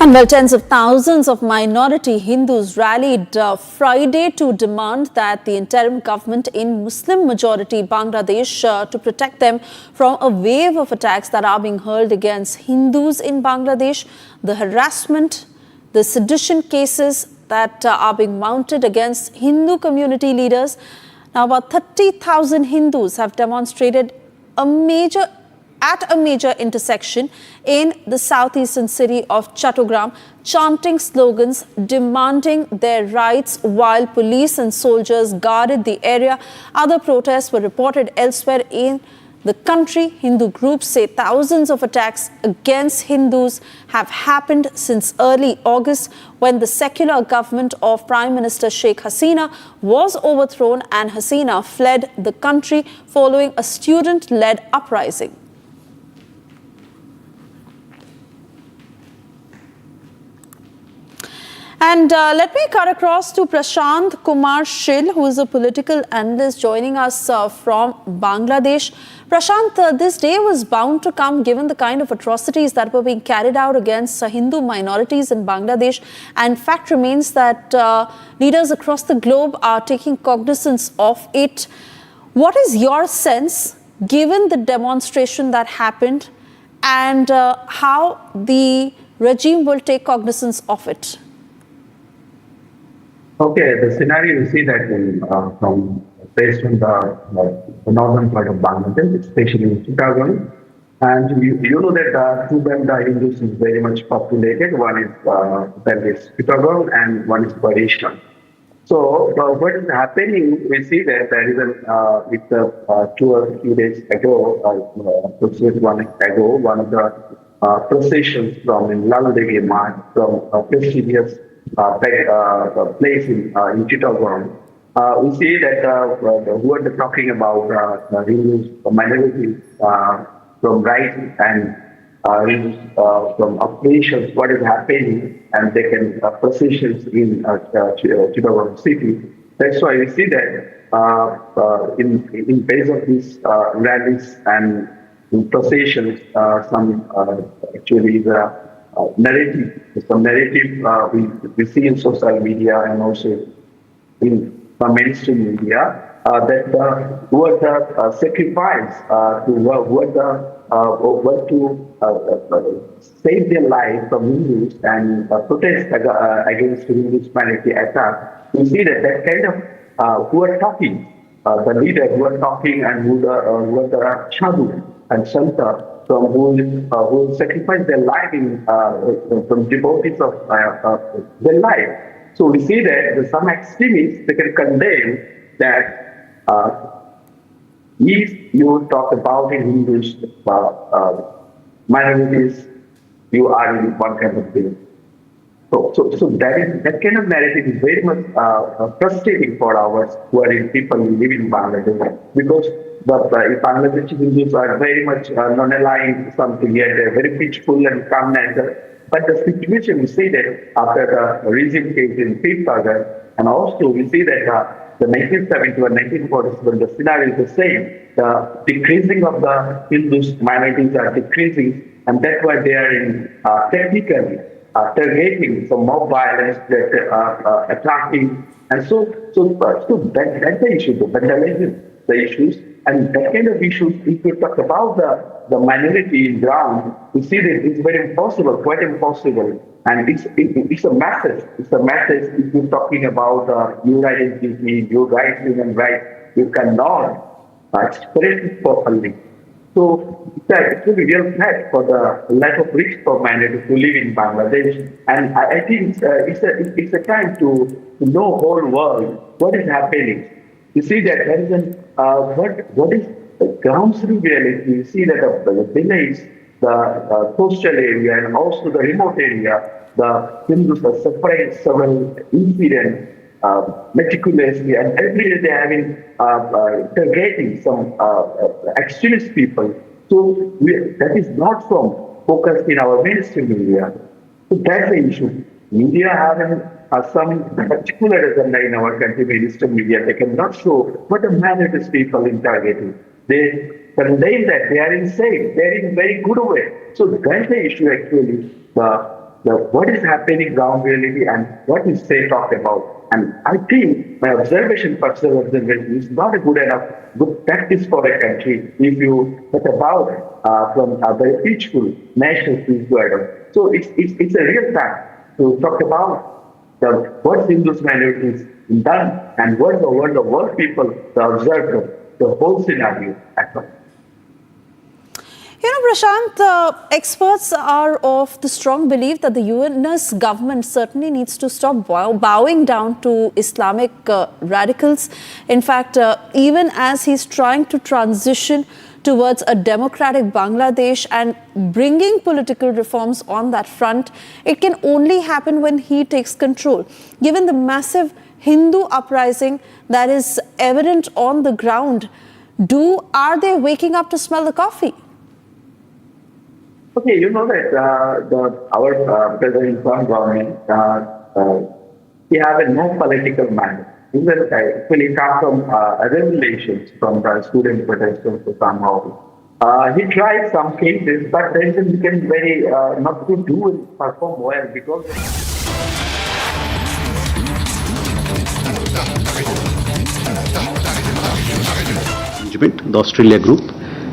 And well, tens of thousands of minority Hindus rallied Friday to demand that the interim government in Muslim-majority Bangladesh to protect them from a wave of attacks that are being hurled against Hindus in Bangladesh, the harassment, the sedition cases that are being mounted against Hindu community leaders. Now, about 30,000 Hindus have demonstrated at a major intersection in the southeastern city of Chattogram, chanting slogans demanding their rights while police and soldiers guarded the area. Other protests were reported elsewhere in the country. Hindu groups say thousands of attacks against Hindus have happened since early August, when the secular government of Prime Minister Sheikh Hasina was overthrown and Hasina fled the country following a student-led uprising. And let me cut across to Prashant Kumar Shil, who is a political analyst joining us from Bangladesh. Prashant, this day was bound to come given the kind of atrocities that were being carried out against Hindu minorities in Bangladesh. And fact remains that leaders across the globe are taking cognizance of it. What is your sense, given the demonstration that happened, and how the regime will take cognizance of it? Okay, the scenario you see that based on the northern part of Bangladesh, especially in Chittagong, and you know that two Bangla Hindus is very much populated. One is Chittagong and one is Parishon. So what is happening? We see that there is a 2 or 3 days ago, approximately 1 week ago, one of the processions from Lal Devi Mart from a prestigious place in Chittagong. We see that who are talking about Hindus minorities from right and Hindus from operations, what is happening, and they can processions in Chittagong city. That's why we see that in base of these rallies and in processions, some actually the narrative. Some narrative we see in social media and also in mainstream media that who are the sacrifice to save their life from Hindus and protest against Hindu humanity attack. We see that kind of who are talking, the leaders who are talking and who are the sadhu and santa, from who sacrifice their life from devotees of their life. So we see that some extremists, they can condemn that if you talk about in Hindus minorities, you are in one kind of thing. So that kind of narrative is very much frustrating for our people who live in Bangladesh, because the Bangladeshi Hindus are very much non-aligned, something yet very peaceful and calm nature. But the situation we see that after the regime case in 5th August, and also we see that the 1970 or 1947, the scenario is the same. The decreasing of the Hindus minorities are decreasing, and that's why they are in technically targeting some mob violence, attacking, and so that's the issue, the vandalism, the issues. And that kind of issues, if you talk about the minority in ground, we see that it's very impossible, quite impossible. And it's a message. It's a message if you're talking about your identity, your rights, human rights, you cannot express it properly. So it's a real threat for the lack of risk for minorities to live in Bangladesh. And I think it's a time to know whole world what is happening. You see that there is what is the ground zero reality. You see that the village, the coastal area, and also the remote area, the Hindus are suffering several incidents meticulously, and every day they are having targeting some extremist people. So that is not focused in our mainstream media. So that's the issue. Media having some particular agenda in our country, mainstream media, they cannot show what the minorities people in targeting. They condemn that they are insane, they are in very good way. So that's the issue actually. what is happening ground reality and what is they talk about. And I think my personal observation is not a good practice for a country if you talk about from a very peaceful national peace to adopt. So it's a real fact to talk about what Hindus minorities done and what the world people observe the whole scenario at once. You know, Prashant, experts are of the strong belief that the US government certainly needs to stop bowing down to Islamic radicals. In fact, even as he's trying to transition towards a democratic Bangladesh and bringing political reforms on that front, it can only happen when he takes control. Given the massive Hindu uprising that is evident on the ground, are they waking up to smell the coffee? Okay, you know that our president Trump government, he have a no political mind. Even actually come from revelations from the student protesters somehow. He tried some cases, but then he became very not to do and perform well because. The Australia Group